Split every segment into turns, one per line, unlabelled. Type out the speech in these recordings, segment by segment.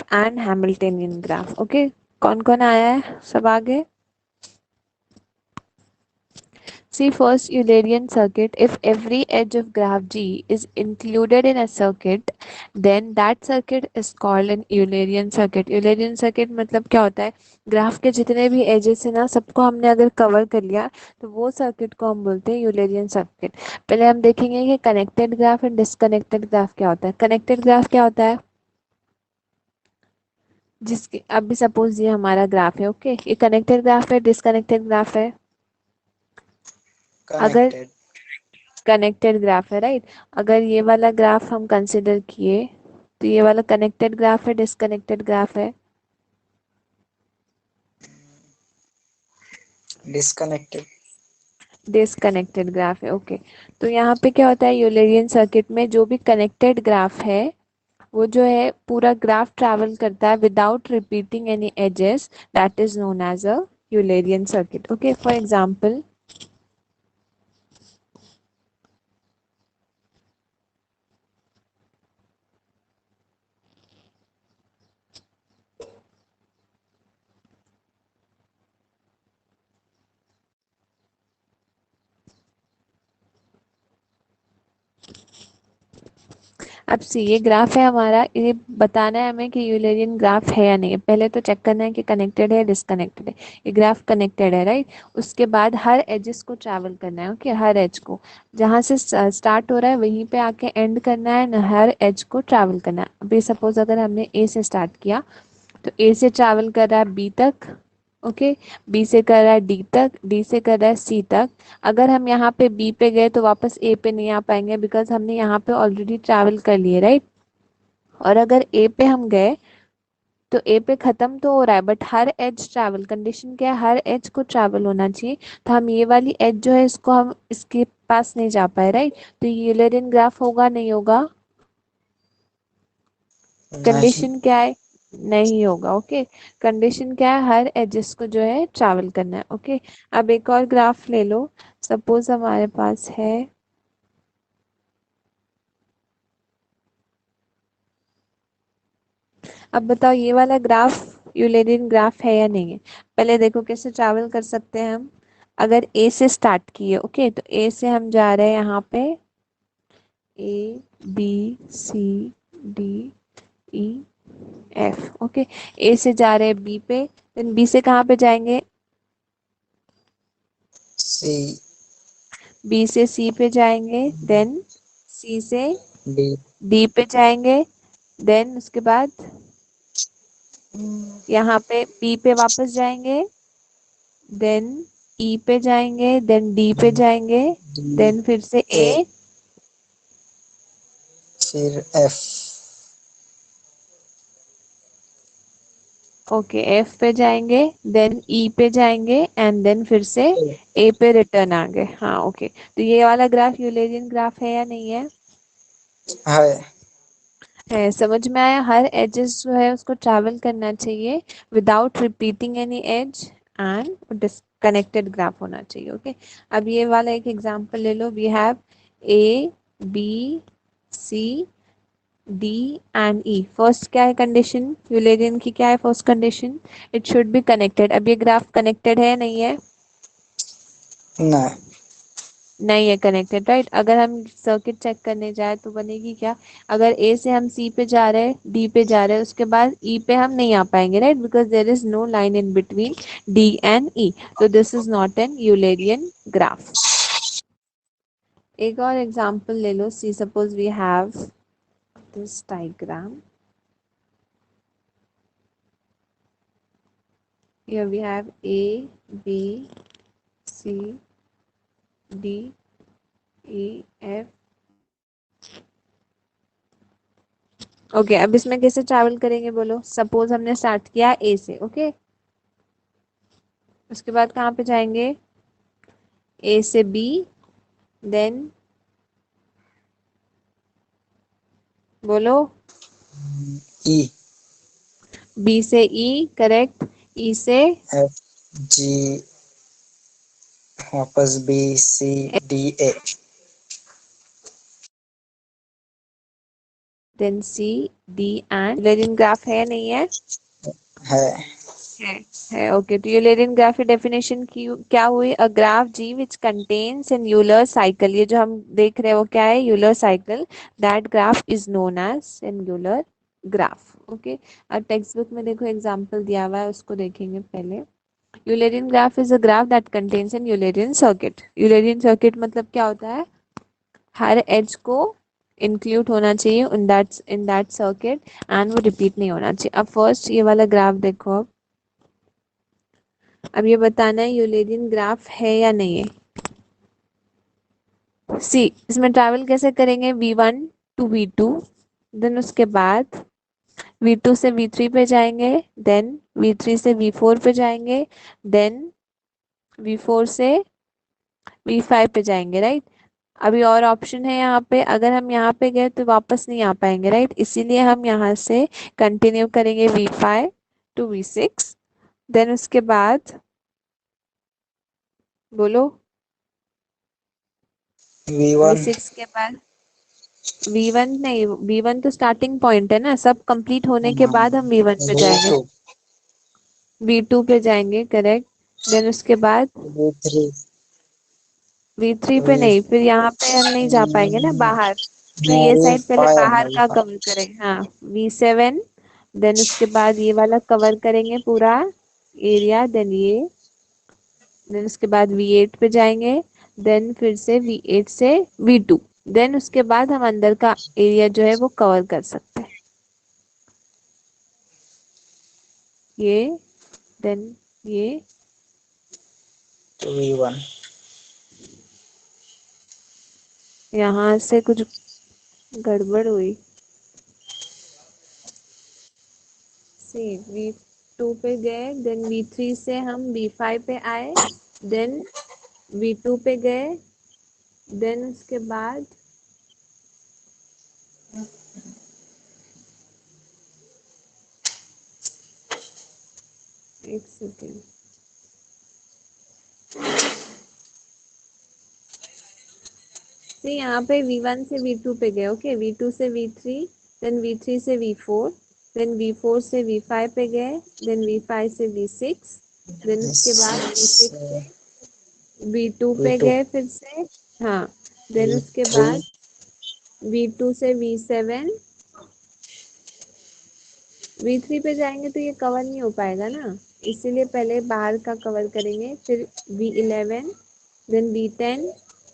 and Hamiltonian graph. Okay, कौन कौन आया है सब आगे? See first Eulerian circuit. If every edge of graph G is included in a circuit, then that circuit is called an Eulerian circuit. Eulerian circuit मतलब क्या होता है? ग्राफ के जितने भी एजेस है ना, सबको हमने अगर कवर कर लिया तो वो सर्किट को हम बोलते हैं यूलेरियन सर्किट. पहले हम देखेंगे कि connected graph and disconnected graph क्या होता है. कनेक्टेड ग्राफ क्या होता है? जिसके अभी सपोज ये हमारा ग्राफ है. ओके, ये कनेक्टेड ग्राफ है, डिसकनेक्टेड ग्राफ है? अगर
कनेक्टेड.
कनेक्टेड ग्राफ है, राइट. अगर ये वाला ग्राफ हम कंसिडर किए तो ये वाला कनेक्टेड ग्राफ है, डिसकनेक्टेड ग्राफ है?
डिस्कनेक्टेड.
डिसकनेक्टेड ग्राफ है. ओके, तो यहाँ पे क्या होता है यूलेरियन सर्किट में, जो भी कनेक्टेड ग्राफ है वो जो है पूरा ग्राफ ट्रैवल करता है without repeating any edges. That is known as a Eulerian circuit. Okay, for example अब सी ये ग्राफ है हमारा. ये बताना है हमें कि यूलेरियन ग्राफ है या नहीं है. पहले तो चेक करना है कि कनेक्टेड है, डिसकनेक्टेड है. ये ग्राफ कनेक्टेड है, राइट. उसके बाद हर एजेस को ट्रैवल करना है. ओके, हर एज को जहाँ से स्टार्ट हो रहा है वहीं पे आके एंड करना है ना, हर एज को ट्रैवल करना है. अभी सपोज अगर हमने ए से स्टार्ट किया तो ए से ट्रैवल कर रहा है बी तक. ओके, बी से कर रहा है डी तक, डी से कर रहा है सी तक. अगर हम यहाँ पे बी पे गए तो वापस ए पे नहीं आ पाएंगे बिकॉज हमने यहाँ पे ऑलरेडी ट्रैवल कर लिए, राइट. और अगर ए पे हम गए तो ए पे खत्म तो हो रहा है बट हर एज ट्रैवल. कंडीशन क्या है? हर एज को ट्रैवल होना चाहिए. तो हम ये वाली एज जो है इसको हम इसके पास नहीं जा पाए, राइट. तो ये यूलरियन ग्राफ होगा नहीं होगा?
नहीं.
कंडीशन क्या है? नहीं होगा. ओके, कंडीशन क्या है? हर एजेस को जो है ट्रैवल करना है. ओके, अब एक और ग्राफ ले लो. सपोज हमारे पास है, अब बताओ ये वाला ग्राफ यूलेरियन ग्राफ है या नहीं है. पहले देखो कैसे ट्रैवल कर सकते हैं हम. अगर ए से स्टार्ट किए, ओके, तो ए से हम जा रहे हैं यहाँ पे A B C D E F. Okay, A से जा रहे हैं बी पे, देन बी से कहाँ पे जाएंगे?
सी.
बी से सी पे जाएंगे, देन सी से
डी.
डी पे जाएंगे, देन उसके बाद यहाँ पे बी पे वापस जाएंगे, देन ई पे जाएंगे, देन डी पे जाएंगे,
डी.
देन फिर से
ए.
ए.
फिर एफ.
ओके, एफ पे जाएंगे, देन ई पे जाएंगे एंड देन फिर से
ए.
ए पे रिटर्न आ गए. हाँ, ओके, तो ये वाला ग्राफ यूलेरियन ग्राफ है या नहीं है?
है.
है. समझ में आया? हर एजेस जो है उसको ट्रैवल करना चाहिए without repeating any edge and disconnected graph होना चाहिए. ओके, अब ये वाला एक एग्जांपल ले लो. We have A B C D and E. First क्या है कंडीशन? यूलेरियन की क्या है first condition? It should be connected. अब ये ग्राफ कनेक्टेड है नहीं है?
नहीं.
नहीं है कनेक्टेड, राइट. अगर हम सर्किट चेक करने जाए तो बनेगी क्या? अगर ए से हम सी पे जा रहे हैं, डी पे जा रहे हैं, उसके बाद ई पे हम नहीं आ पाएंगे, right, because there is no line in between D and E. तो this is not an Eulerian graph. एक और एग्जांपल ले लो. See suppose we have this diagram. Here we have A, B, C, D, E, F. Okay, अब इसमें कैसे travel करेंगे बोलो. सपोज हमने स्टार्ट किया ए से. ओके, उसके बाद कहाँ पे जाएंगे? ए से बी, देन बोलो.
ई.
बी से ई, करेक्ट. ई से
एफ. जी. वापस B. C. D. A.
Then C, D and Eulerian graph है नहीं है?
है।
है है ओके। तो यूलरिन ग्राफ की डेफिनेशन की क्या हुई? A graph G which contains an Euler cycle, ये जो हम देख रहे हैं वो क्या है? Euler cycle. That graph is known as an Euler graph. Okay. और टेक्स्ट बुक में देखो एग्जाम्पल दिया हुआ है, उसको देखेंगे पहले। Eulerian graph is a graph that contains an Eulerian circuit. Eulerian circuit मतलब क्या होता है? हर एज को इंक्लूड होना चाहिए इन दैट सर्किट, एंड वो रिपीट नहीं होना चाहिए। अब फर्स्ट ये वाला ग्राफ देखो। अब ये बताना है यूलेरियन ग्राफ है या नहीं है। सी, इसमें ट्रैवल कैसे करेंगे? V1 टू V2, देन उसके बाद V2 से V3 पे जाएंगे, देन V3 से V4 पे जाएंगे, देन V4 से V5 पे जाएंगे, राइट। अभी और ऑप्शन है यहाँ पे, अगर हम यहाँ पे गए तो वापस नहीं आ पाएंगे, राइट। इसीलिए हम यहाँ से कंटिन्यू करेंगे V5 टू V6, देन उसके बाद बोलो
V1।
V6 के बाद V1 नहीं, V1 तो स्टार्टिंग पॉइंट है ना, सब कंप्लीट होने के बाद हम V1 पे जाएंगे।
V2।
V2 पे जाएंगे, करेक्ट। देन उसके बाद
V3।
V3 पे
V
नहीं, फिर यहाँ पे हम नहीं जा पाएंगे ना बाहर, तो ये साइड पहले
V5 है,
बाहर का
V5।
कवर करेंगे। हाँ, V7, देन उसके बाद ये वाला कवर करेंगे पूरा एरिया, देन ये, देन उसके बाद V8 पे जाएंगे, देन फिर से V8 से V2, देन उसके बाद हम अंदर का एरिया जो है वो कवर कर सकते हैं। ये, देन ये,
V1।
यहाँ से कुछ गड़बड़ हुई। सी, V2 पे गए, देन V3 से हम V5 पे आए, देन V2 पे गए, देन उसके बाद एक सेकेंड, सी यहाँ पे V1 से V2 पे गए, ओके, V2 से V3, देन V3 से V4, देन V4 से V5 पे गए, देन V5 से V6, देन उसके बाद V6 से V2 पे
V2।
गए फिर से। हाँ, देन उसके
V3।
बाद V2 से V7, V3 पे जाएंगे तो ये कवर नहीं हो पाएगा ना, इसीलिए पहले बाहर का कवर करेंगे, फिर V11, then V10,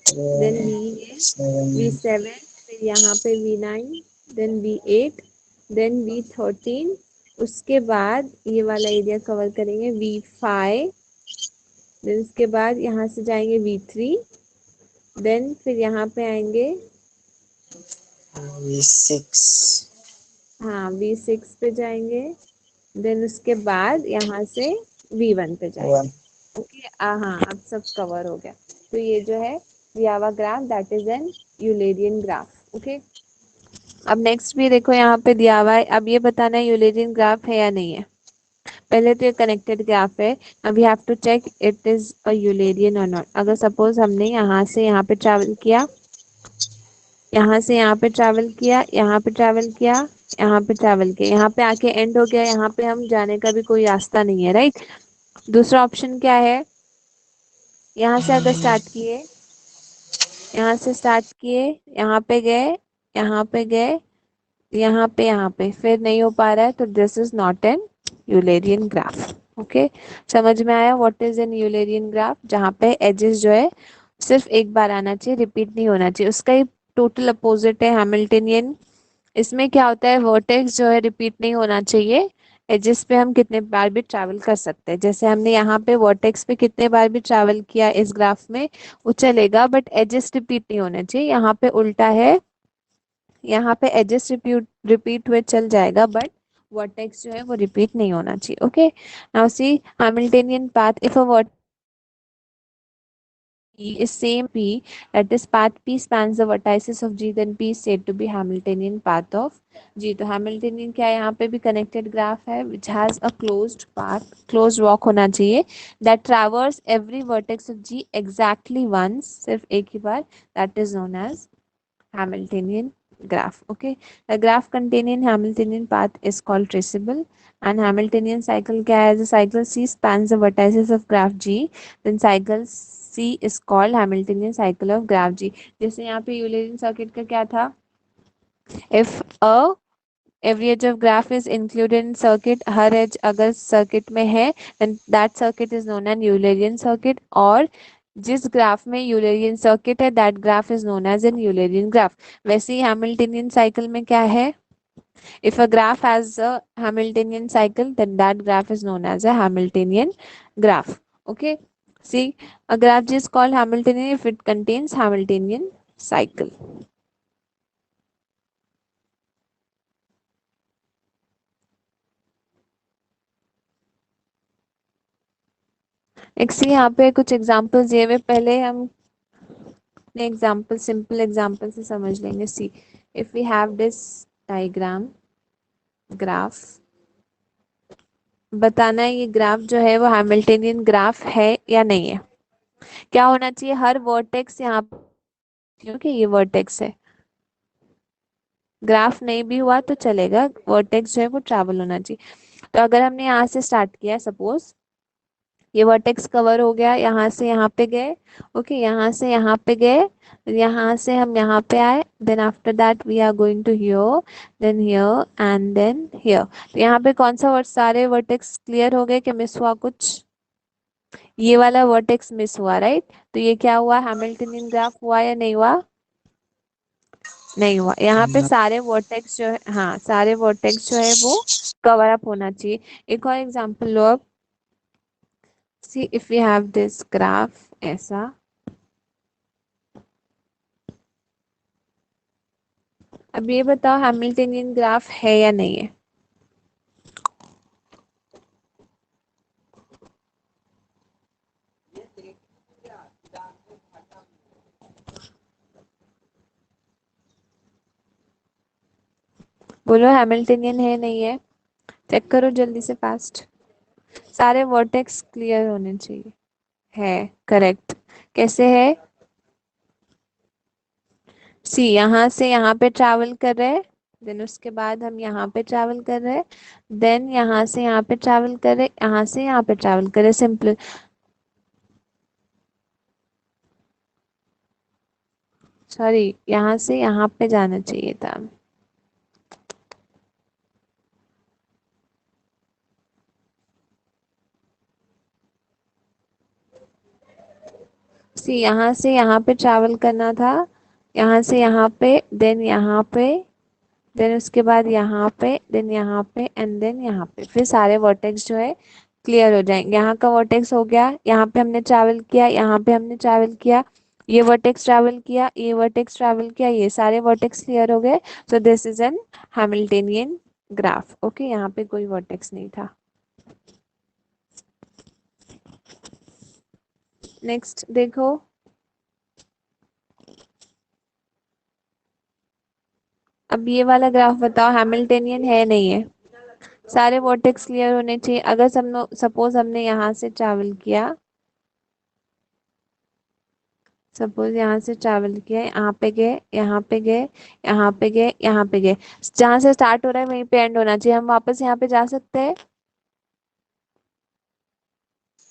then
V7।
V7, फिर यहाँ पे V9, then V8, then V13, उसके बाद ये वाला एरिया कवर करेंगे V5, देन उसके बाद यहाँ से जाएंगे V3, देन फिर यहाँ पे आएंगे,
V6।
हाँ V6 पे जाएंगे, देन उसके बाद यहाँ से V1 पे जाएंगे।
1।
ओके, हाँ अब सब कवर हो गया। तो ये जो है दिया graph that is N Eulerian graph. Okay, अब नेक्स्ट भी देखो यहाँ पे दिया हुआ है। अब ये बताना है यूलेरियन ग्राफ है या नहीं है। पहले तो ये कनेक्टेड ग्राफ है। अब you have to check it is a Eulerian और नॉट। अगर सपोज हमने यहाँ से यहाँ पे ट्रैवल किया, यहाँ से यहाँ पे ट्रैवल किया, यहाँ पे ट्रैवल किया, यहाँ पे ट्रैवल किया, यहाँ पे आके एंड हो गया, यहाँ पे हम जाने का भी कोई रास्ता नहीं है, राइट। दूसरा ऑप्शन क्या है? यहाँ से अगर स्टार्ट किए, यहाँ से स्टार्ट किए, यहाँ पे गए, यहाँ पे गए, यहाँ पे फिर नहीं हो पा रहा है, तो this is not an Eulerian graph. Okay, समझ में आया what is an Eulerian graph? जहाँ पे एजेस जो है सिर्फ एक बार आना चाहिए, रिपीट नहीं होना चाहिए। उसका ही टोटल अपोजिट है हैमिल्टनियन। इसमें क्या होता है, वर्टेक्स जो है रिपीट नहीं होना चाहिए, एजेस पे हम कितने बार भी ट्रैवल कर सकते हैं। जैसे हमने यहाँ पे वर्टेक्स पे कितने बार भी ट्रैवल किया इस ग्राफ में, वो चलेगा, बट एजेस रिपीट नहीं होने चाहिए। यहाँ पे उल्टा है, यहाँ पे एजेस रिपीट रिपीट हुए चल जाएगा, बट वर्टेक्स जो है वो रिपीट नहीं होना चाहिए। Okay, now see Hamiltonian path, if a P is same P, that is path P spans the vertices of G, then P is said to be Hamiltonian path of G। तो Hamiltonian क्या है? यहाँ पे भी connected graph है which has a closed path, closed walk होना चाहिए, that traverse every vertex of G exactly once, सिर्फ एक ही बार, that is known as Hamiltonian graph. Okay, the graph containing Hamiltonian path is called traceable. And Hamiltonian cycle क्या है? The cycle C spans the vertices of graph G. Then cycle C is called Hamiltonian cycle of graph G. जैसे यहाँ पे यूलरियन circuit का क्या था? If a every edge of graph is included in circuit, her edge अगर circuit में है, then that circuit is known as Eulerian circuit. और जिस ग्राफ में यूलरियन सर्किट है, that graph is known as an Eulerian graph. वैसे ही Hamiltonian cycle में क्या है? If a graph has a Hamiltonian cycle, then that graph is known as a Hamiltonian graph. Okay, see, a graph is called Hamiltonian if it contains Hamiltonian cycle. एक सी यहाँ पे कुछ examples दिए हुए, पहले हम एग्जाम्पल सिंपल एग्जाम्पल से समझ लेंगे. See, if we have this diagram graph, बताना है ये ग्राफ जो है वो हैमिल्टनियन ग्राफ है या नहीं है. क्या होना चाहिए? हर वर्टेक्स यहाँ पे, क्योंकि ये वर्टेक्स है. ग्राफ नहीं भी हुआ तो चलेगा, वर्टेक्स जो है वो ट्रैवल होना चाहिए. तो अगर हमने यहाँ से स्टार्ट किया, सपोज ये वर्टेक्स कवर हो गया, यहाँ से यहाँ पे गए. ओके, यहाँ से यहाँ पे गए, यहाँ से हम यहाँ पे आए, then after that we are going to here, then here and then here. तो यहाँ पे कौन सा वर्ड, सारे वर्टेक्स क्लियर हो गए कि मिस हुआ कुछ? ये वाला वर्टेक्स मिस हुआ, राइट? तो ये क्या हुआ? हैमिल्टनियन ग्राफ हुआ या नहीं हुआ? नहीं हुआ. यहाँ पे
No.
सारे वर्टेक्स जो है, हाँ सारे वर्टेक्स जो है वो कवर अप होना चाहिए. एक और एग्जांपल लो अब. See, if we have this graph ऐसा, अब ये बताओ हैमिल्टनियन ग्राफ है या नहीं है? बोलो, हैमिल्टनियन है नहीं है? चेक करो जल्दी से, फास्ट. सारे वर्टेक्स क्लियर होने चाहिए. है, करेक्ट. कैसे है? सी, यहाँ से यहाँ पे ट्रैवल कर रहे हैं, देन उसके बाद हम यहाँ पे ट्रैवल कर रहे हैं, देन यहाँ से यहाँ पे ट्रैवल कर रहे, यहाँ से यहाँ पे ट्रैवल कर रहे. सिंपल. सॉरी, यहाँ से यहाँ पे जाना चाहिए था. सी, यहाँ से यहाँ पे ट्रैवल करना था, यहाँ से यहाँ पे, देन यहाँ पे, देन उसके बाद यहाँ पे, देन यहाँ पे एंड देन यहाँ पे. फिर सारे वर्टेक्स जो है क्लियर हो जाएंगे. यहाँ का वर्टेक्स हो गया, यहाँ पे हमने ट्रैवल किया, यहाँ पे हमने ट्रैवल किया, ये वर्टेक्स ट्रैवल किया, ये वर्टेक्स ट्रैवल किया, ये सारे वर्टेक्स क्लियर हो गए. So this is an Hamiltonian graph. Okay, यहाँ पे कोई वर्टेक्स नहीं था. नेक्स्ट देखो, अब ये वाला ग्राफ बताओ हैमिल्टनियन है नहीं है? सारे वर्टेक्स क्लियर होने चाहिए. अगर सपोज हमने यहाँ से ट्रैवल किया, सपोज यहाँ से ट्रैवल किया, यहाँ पे गए, यहाँ पे गए, यहाँ पे गए, यहाँ पे गए, जहाँ से स्टार्ट हो रहा है वहीं पे एंड होना चाहिए. हम वापस यहाँ पे जा सकते हैं?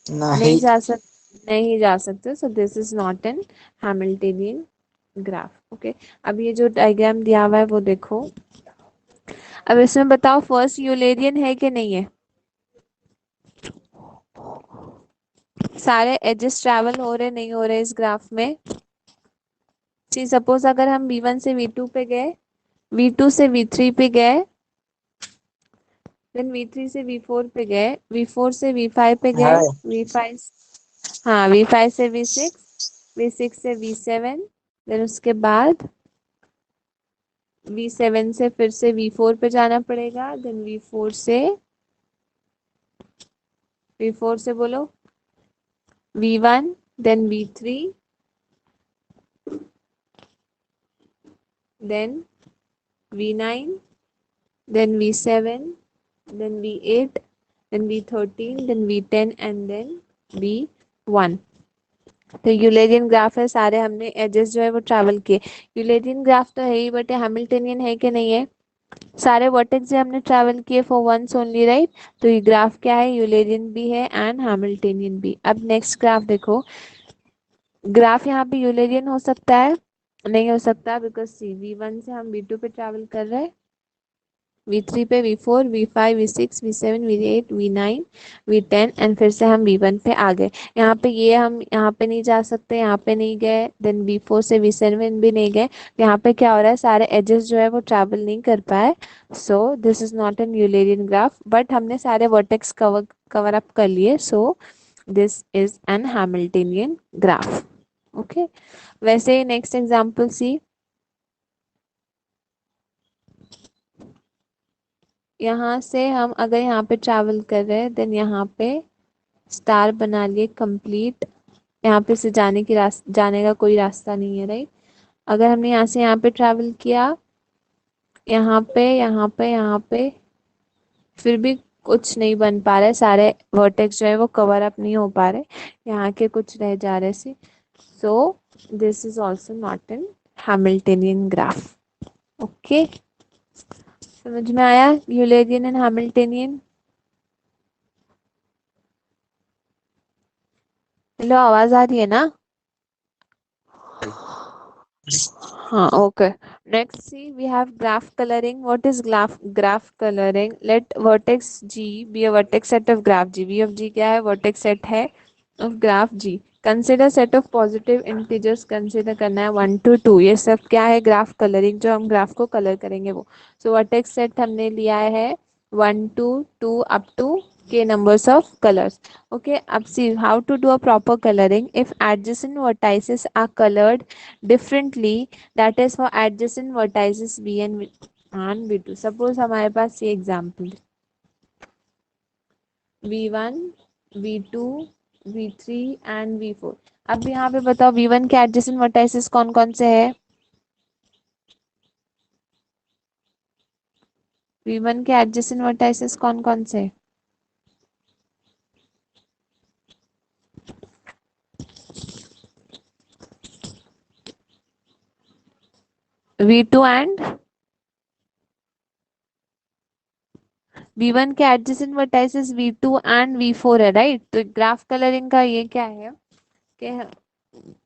नहीं
नहीं.
जा सकते, नहीं जा सकते. So this is not N Hamiltonian graph. Okay, अब ये जो डायग्राम दिया हुआ है वो देखो. अब इसमें बताओ फर्स्ट यूलेरियन है कि नहीं है? सारे एजेस ट्रैवल हो रहे नहीं हो रहे इस ग्राफ में? जी, सपोज अगर हम V1 से V2 पे गए, V2 से V3 पे गए, देन V3 से V4 पे गए, V4 से V5 पे गए,
है.
V5, हाँ V5 से V6, V6 से V7, देन उसके बाद V7 से फिर से V4 पे जाना पड़ेगा, देन V4 से बोलो V1, then V3, then V9, then V7, then V8, then V13, then V10 and then V1. तो यूलेरियन ग्राफ है, सारे हमने एजेस जो है वो ट्रैवल किए। यूलेरियन ग्राफ तो है ही, बट हैमिल्टनियन है कि नहीं है? सारे वर्टेक्स जो हमने ट्रैवल किए फॉर वंस ओनली, राइट? तो ये ग्राफ क्या है? यूलेरियन भी है एंड हैमिल्टनियन भी। अब नेक्स्ट ग्राफ देखो, ग्राफ यहाँ पे यूलेरियन हो सकता है? नहीं हो सकता, बिकॉज सी V1 से हम V2 पे ट्रैवल कर रहे हैं, V3 पे V4, V5, V6, V7, V8, V9, V10 and फिर से हम V1 पे आ गए। यहाँ पे ये हम यहाँ पे नहीं जा सकते, यहाँ पे नहीं गए, देन V4 से V7 भी नहीं गए। यहाँ पे क्या हो रहा है, सारे एजेस जो है वो ट्रैवल नहीं कर पाए। So this is not an Eulerian graph, but हमने सारे वर्टेक्स कवर अप कर लिए, so this is an Hamiltonian graph. Okay, वैसे ही नेक्स्ट एग्जाम्पल सी, यहाँ से हम अगर यहाँ पे ट्रैवल कर रहे हैं, देन यहाँ पे स्टार बना लिए कंप्लीट। यहाँ पे से जाने का कोई रास्ता नहीं है, राइट? अगर हमने यहाँ से यहाँ पे ट्रैवल किया, यहाँ पे यहाँ पे यहाँ पे, फिर भी कुछ नहीं बन पा रहे, सारे वर्टेक्स जो है वो कवर अप नहीं हो पा रहे, यहाँ के कुछ रह जा रहे से, so this is also not an Hamiltonian graph. Okay, समझ में आया यूलेरियन एंड हैमिल्टनियन? हेलो, आवाज आ रही है ना? हाँ, okay. Next see, we have graph colouring. What is graph colouring? Let vertex G be a vertex set of graph G। V of G क्या है? वर्टेक्स सेट है of graph G। Consider set of positive integers, consider करना है 1 to 2। ये सब क्या है? Graph colouring, जो हम ग्राफ को कलर करेंगे वो। सो वर्टेक्स सेट हमने लिया है 1 to 2 up to k numbers of colors. Okay, अब see how to do a proper coloring. If adjacent vertices are colored differently, that is for adjacent vertices V and V2. Suppose हमारे पास ये example V1, V2, V3 and V4। अब यहाँ पे बताओ V1 के adjacent vertices कौन कौन से है? V1 के एडजेसेंट वर्टाइसेस कौन कौन से? V2 एंड V1 के adjacent vertices V2 and V4 है, राइट? तो ग्राफ कलरिंग का ये क्या है कि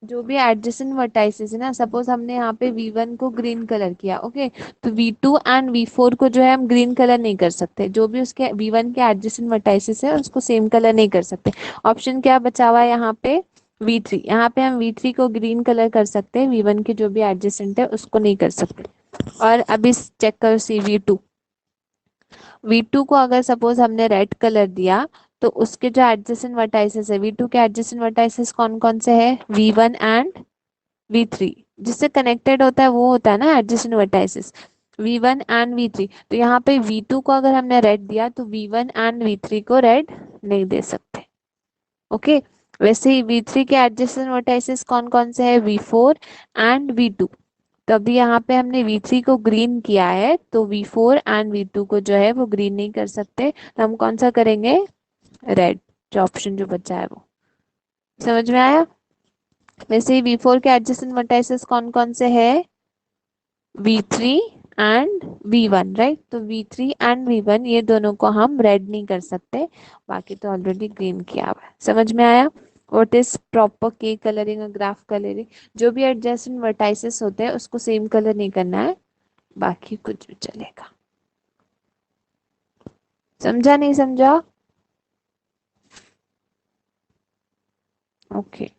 जो भी एडजेसेंट वर्टाइसेस है ना, सपोज हमने यहाँ पे V1 को ग्रीन कलर किया, ओके, तो V2 एंड V4 को जो है हम ग्रीन कलर नहीं कर सकते, जो भी उसके V1 के एडजेसेंट वर्टाइसेस है उसको सेम कलर नहीं कर सकते। ऑप्शन क्या बचा हुआ है यहाँ पे? V3। यहाँ पे हम V3 को ग्रीन कलर कर सकते हैं, V1 के जो भी एडजेसेंट है उसको नहीं कर सकते। और अभी चेक करो सी V2 को अगर सपोज हमने रेड कलर दिया, तो उसके जो एडजेसेंट वर्टाइसेस है, V2 के एडजेसेंट वर्टाइसेस कौन कौन से है? V1 and V3। जिससे कनेक्टेड होता है वो होता है ना adjacent vertices, V1 and V3। तो यहाँ पे V2 को अगर हमने रेड दिया, तो V1 एंड V3 को रेड नहीं दे सकते। ओके, वैसे ही V3 के एडजेसेंट वर्टाइसेस कौन कौन से है? V4 and V2। तो अभी यहाँ पे हमने V3 को ग्रीन किया है, तो V4 एंड V2 को जो है वो ग्रीन नहीं कर सकते, तो हम कौन सा करेंगे? रेड। जो ऑप्शन जो बचा है वो। समझ में आया? वैसे ही V4 के एडजेसेंट वर्टाइसेस कौन कौन से है? V3 and V1, right? तो V3 एंड V1 ये दोनों को हम रेड नहीं कर सकते, बाकी तो ऑलरेडी ग्रीन किया हुआ है। समझ में आया? व्हाट इज प्रॉपर के कलरिंग और ग्राफ कलरिंग? जो भी एडजेसेंट वर्टाइसेस होते हैं उसको सेम कलर नहीं करना है, बाकी कुछ भी चलेगा। समझा नहीं समझा? Okay,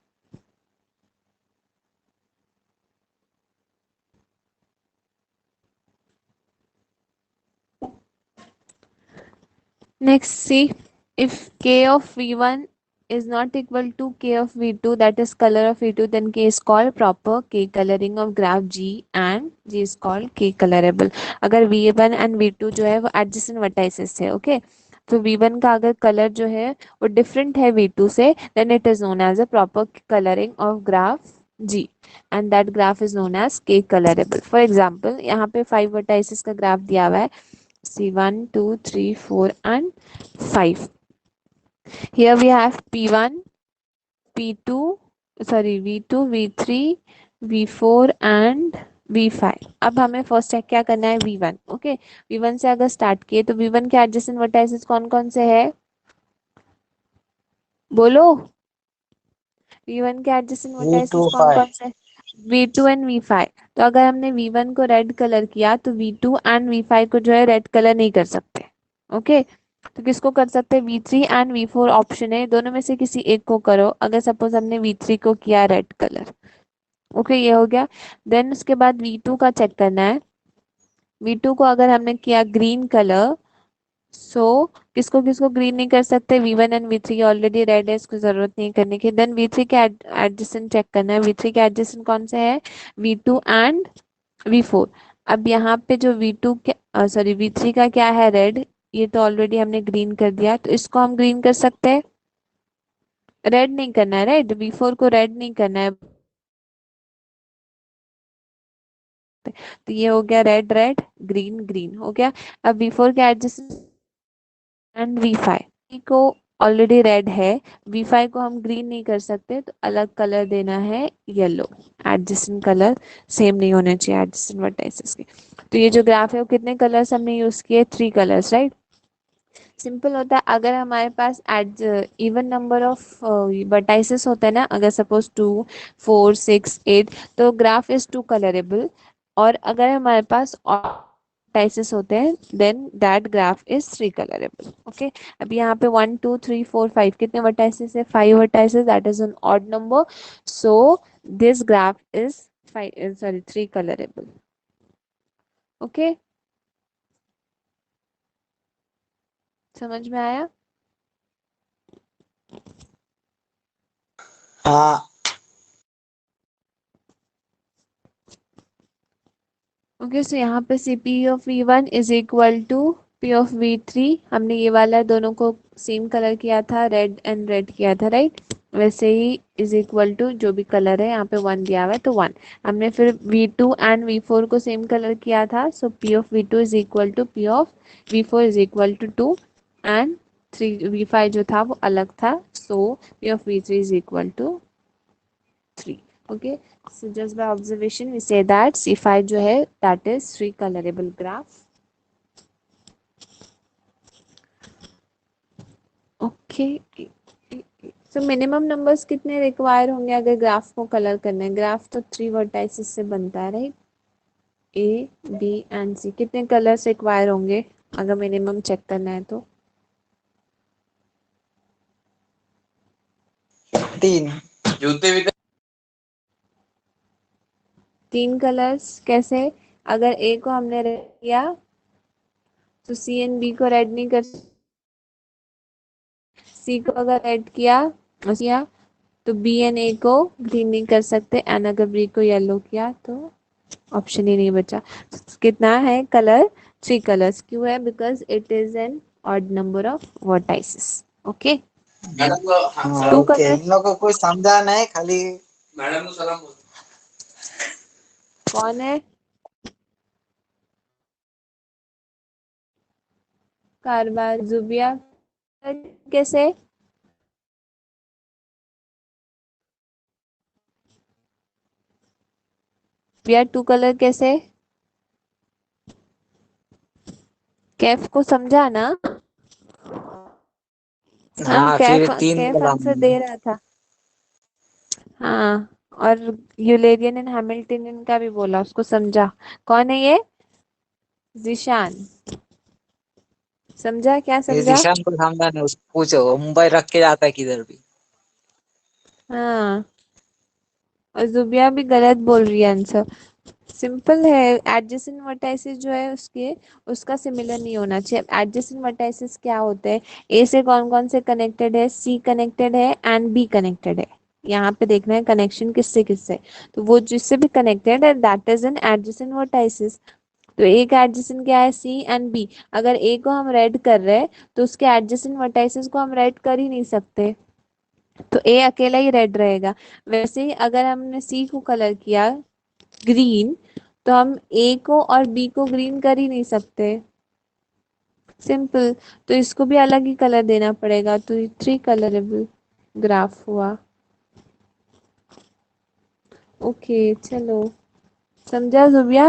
next see, if k of v1 is not equal to k of v2, that is color of v2, then k is called proper k coloring of graph G and G is called k colorable। अगर v1 and v2 जो है वो adjacent vertices है, okay, तो v1 का अगर colour जो है वो डिफरेंट है v2 से, then it is known as a proper coloring of graph G and that graph is known as k colorable। For example, यहाँ पे 5 vertices का ग्राफ दिया हुआ है, see 1 2 3 4 and 5। Here we have P1, P2, sorry V2 V3 V4 and V5। अब हमें first check क्या करना है, V1। ओके, V1 से अगर स्टार्ट किए तो V1 के एडजेसेंट वर्टाइसेस कौन कौन से है, बोलो। V1 के एडजेसेंट वर्टाइसेस
V2
कौन
5.
कौन से, V2 एंड V5। तो अगर हमने V1 को रेड कलर किया तो V2 एंड V5 को जो है रेड कलर नहीं कर सकते। ओके, तो किसको कर सकते हैं, V3 एंड V4 ऑप्शन है, दोनों में से किसी एक को करो। अगर सपोज हमने V3 को किया रेड कलर, ओके ये हो गया। देन उसके बाद V2 का चेक करना है। V2 को अगर हमने किया ग्रीन कलर, सो किसको किसको ग्रीन नहीं कर सकते, V1 and V3 already red है, इसको जरूरत नहीं करने की। देन V3 के एडजेसेंट चेक करना है। V3 के एडजेसेंट कौन से है, V2 एंड V4। अब यहाँ पे जो V2 के सॉरी V3 का क्या है, रेड, ये तो ऑलरेडी हमने ग्रीन कर दिया, तो इसको हम ग्रीन कर सकते हैं, रेड नहीं करना है, राइट, V4 को रेड नहीं करना है। तो ये हो गया रेड रेड ग्रीन ग्रीन हो गया। अब V4 के एडजेसेंट एंड V5 को ऑलरेडी रेड है, V5 को हम ग्रीन नहीं कर सकते, तो अलग कलर देना है येलो। एडजेसेंट कलर सेम नहीं होने चाहिए एडजेसेंट वर्टाइसेस के। तो ये जो ग्राफ है वो कितने कलर्स हमने यूज किए, 3 कलर्स, राइट। सिंपल होता है, अगर हमारे पास एड इवन नंबर ऑफ वर्टाइसेस होते हैं ना, अगर सपोज 2 4 6 8, तो ग्राफ इज 2 कलरेबल। और अगर हमारे पास वर्टाइसेस होते हैं then that graph is 3 colourable. Okay, अब यहाँ पे 1 2 3 4 5 कितने वर्टाइसेस है, 5 vertices, that is an odd number. So this graph is 5 sorry 3 colourable. Okay, समझ में आया।
हाँ.
ओके, सो यहाँ पे see p of V1 is equal to P of V3। हमने ये वाला दोनों को सेम कलर किया था, रेड एंड रेड किया था, राइट। वैसे ही इज इक्वल टू जो भी कलर है, यहाँ पे 1 दिया हुआ है तो 1। हमने फिर V2 एंड V4 को सेम कलर किया था, so P of V2 is equal to P of V4 is equal to 2 and 3 V5 जो था वो अलग था, so P of V3 is equal to 3। Okay, so just by observation we say that C5 जो है that is 3 colorable graph. Okay, so minimum numbers कितने require होंगे अगर ग्राफ को कलर करना है, ग्राफ तो 3 वर्टाइसेस से बनता है, राइट। ए बी एंड सी, कितने कलर्स रिक्वायर होंगे अगर मिनिमम चेक करना है तो,
3.
3 कलर्स कैसे, अगर ए को हमने रेड किया तो सी एंड बी को रेड नहीं कर, सी को अगर रेड किया तो बी एंड ए को ग्रीन नहीं कर सकते, एंड अगर बी को येलो किया तो ऑप्शन ही नहीं बचा। कितना है कलर, 3 कलर्स, क्यों है, because it is an odd number of vertices. Okay,
हाँ,
टू
ओके.
कलर
इन लोगों को कुछ समझा नहीं, खाली.
कौन है, कारबार जुबिया, कैसे, जुबिया 2 कलर कैसे, कैफ को समझा ना। हाँ,
हाँ,
कैफ
फिर 3
कैफ
कलम.
आंसर दे रहा था। हाँ, और यूलेरियन एंड हैमिल्टनियन का भी बोला, उसको समझा। कौन है ये, जिशान, समझा, क्या
ये
समझा।
जिशान को समझा नहीं, उसको पूछो, वो मुंबई रख के जाता है किधर भी.
हाँ, और जुबिया भी गलत बोल रही है आंसर। सिंपल है, एडजेसेंट वर्टाइसेस जो है उसके उसका सिमिलर नहीं होना चाहिए। एडजेसेंट वर्टाइसेस क्या होते हैं, ए से कौन कौन से कनेक्टेड है, सी कनेक्टेड है एंड बी कनेक्टेड है। यहाँ पे देखना है कनेक्शन किससे किससे, तो वो जिससे भी कनेक्टेड है that is N adjacent vertices. तो ए का एडजेसेंट क्या है, सी एंड बी। अगर ए को हम रेड कर रहे हैं तो उसके एडजेसेंट वर्टाइसेस को हम रेड कर ही नहीं सकते, तो ए अकेला ही रेड रहेगा। वैसे ही अगर हमने सी को कलर किया ग्रीन, तो हम ए को और बी को ग्रीन कर ही नहीं सकते, सिंपल। तो इसको भी अलग ही कलर देना पड़ेगा, तो ये 3 कलरेबल ग्राफ हुआ। ओके चलो, समझा जुबिया।